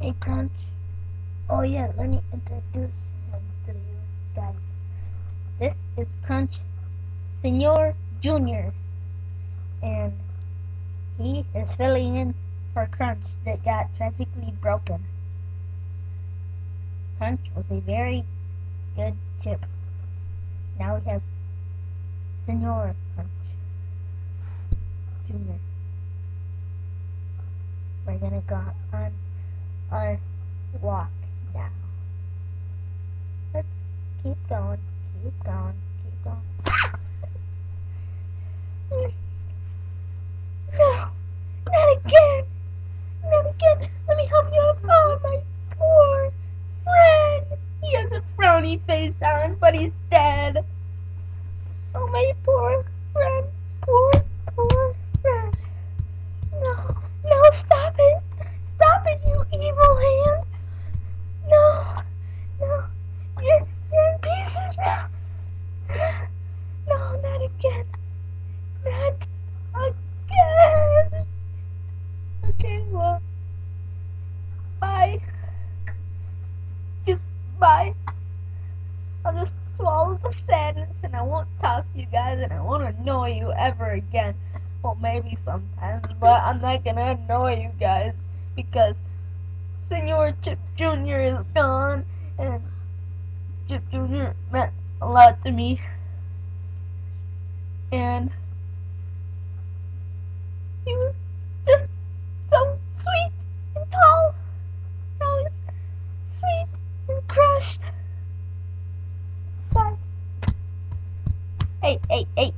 Hey Crunch. Oh yeah, let me introduce him to you guys. This is Crunch Sinor Jr. and he is filling in for Crunch that got tragically broken. Crunch was a very good chip. Now we have Sinor Crunch Jr. We're gonna go on our walk now. Let's keep going, keep going, keep going. No, not again, not again. Let me help you up. Oh, my poor friend. He has a frowny face on, but he's dead. Oh, my poor friend, poor friend. No, no, stop it. Stop it, you evil hand. No, no, you're in pieces now. No, not again. Not again. Okay, well, bye. Just bye. I'll just swallow the sadness and I won't talk to you guys and I won't annoy you ever again. Well, maybe sometimes, but I'm not gonna annoy you guys because Senor Chip Jr. is gone and Chip Jr. meant a lot to me. And he was just so sweet and tall. Now he's sweet and crushed. Bye. Hey, hey, hey.